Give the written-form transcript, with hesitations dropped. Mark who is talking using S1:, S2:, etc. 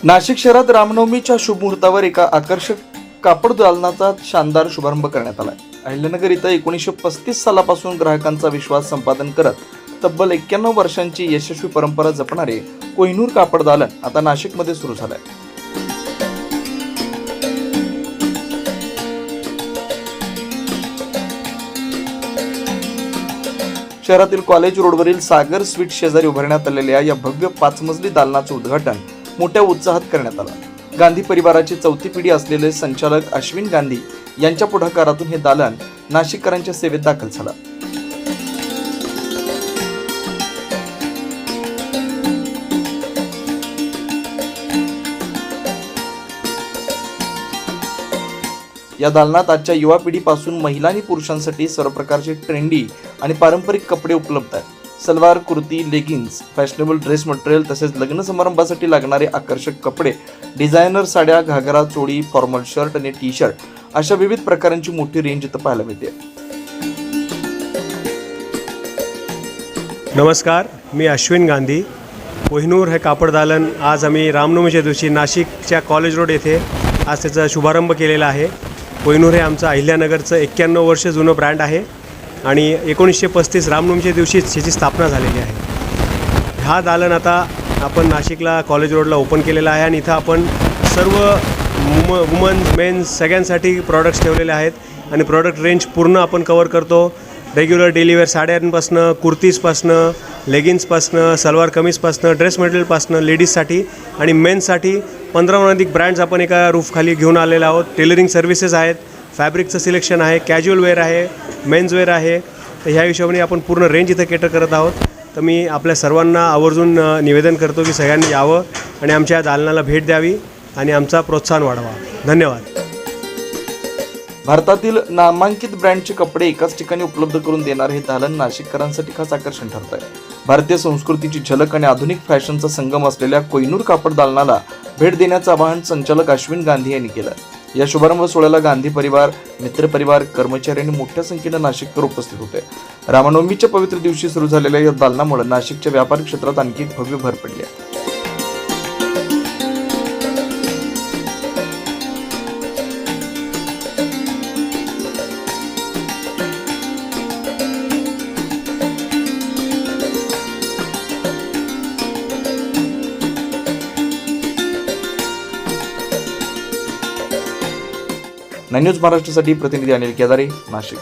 S1: नाशिक शहरात रामनवमीच्या शुभ मुहूर्तावर एका आकर्षक कापड दालनाचा शानदार शुभारंभ करण्यात आला. अहिल्यानगर इथं 1935 सालापासून ग्राहकांचा विश्वास संपादन करत तब्बल 91 वर्षांची यशस्वी परंपरा जपणारे कोहिनूर कापड दालन आता नाशिकमध्ये सुरू झालंय. शहरातील कॉलेज रोडवरील सागर स्वीट शेजारी उभारण्यात आलेल्या या भव्य 5 मजली दालनाचे उद्घाटन मोठ्या उत्साहात करण्यात आलं. गांधी परिवाराची 4थी पिढी असलेले संचालक अश्विन गांधी यांच्या पुढाकारातून हे दालन नाशिककरांच्या सेवेत दाखल झालं. या दालनात आजच्या युवा पिढीपासून महिला आणि पुरुषांसाठी सर्व प्रकारचे ट्रेंडी आणि पारंपरिक कपडे उपलब्ध आहेत. Salwar, kurti, leggings, fashionable dress material तसेच लग्न समारंभासाठी लागणारे आकर्षक कपडे, डिझायनर साड्या, घागरा, चोळी, फॉर्मल शर्ट आणि टी शर्ट अशा विविध प्रकारांची मोठी रेंज इथं पाहायला मिळते.
S2: नमस्कार, मी अश्विन गांधी. कोहिनूर हे कापड दालन आज आम्ही रामनवमीच्या दिवशी नाशिकच्या कॉलेज रोड येथे आज त्याचा शुभारंभ केलेला आहे. कोहिनूर हे आमचं अहिल्यानगरचं 91 वर्ष जुनं ब्रँड आहे आणि 1935 रामनवमीच्या दिवशीच ह्याची स्थापना झालेली आहे. हा दालन आता आपण नाशिकला कॉलेज रोडला ओपन केलेला आहे आणि इथं आपण सर्व वुमन्स, मेन्स सगळ्यांसाठी प्रॉडक्ट्स ठेवलेले आहेत आणि प्रॉडक्ट रेंज पूर्ण आपण कवर करतो. रेग्युलर डेलीवेअर साड्यांपासनं, कुर्तीजपासनं, लेगिन्सपासनं, सलवार कमीजपासनं, ड्रेस मटेरियलपासनं, लेडीजसाठी आणि मेन्ससाठी 15 अधिक ब्रँड्स आपण एका रूफखाली घेऊन आलेलो आहोत. टेलरिंग सर्व्हिसेस आहेत, फॅब्रिकचं सिलेक्शन आहे, कॅज्युअल वेअर आहे, मेन्स वेअर आहे. तर ह्या हिशोबाने आपण पूर्ण रेंज इथं केटर करत आहोत. तर मी आपल्या सर्वांना आवर्जून निवेदन करतो की सगळ्यांनी यावं आणि आमच्या दालनाला भेट द्यावी आणि आमचा प्रोत्साहन वाढवा. धन्यवाद.
S1: भारतातील नामांकित ब्रँडचे कपडे एकाच ठिकाणी उपलब्ध करून देणारे हे दालन नाशिककरांसाठी खास आकर्षण ठरत आहे. भारतीय संस्कृतीची झलक आणि आधुनिक फॅशनचा संगम असलेल्या कोहिनूर कापड दालनाला भेट देण्याचं आवाहन संचालक अश्विन गांधी यांनी केलं. या शुभारंभ सोहळ्याला गांधी परिवार, मित्रपरिवार, कर्मचारी आणि मोठ्या संख्येनं नाशिककर उपस्थित होते. रामनवमीच्या पवित्र दिवशी सुरू झालेल्या या दालनामुळे नाशिकच्या व्यापारी क्षेत्रात आणखी एक भव्य भर पडली आहे. न्यूज महाराष्ट्रासाठी प्रतिनिधी अनिल केदारे, नाशिक.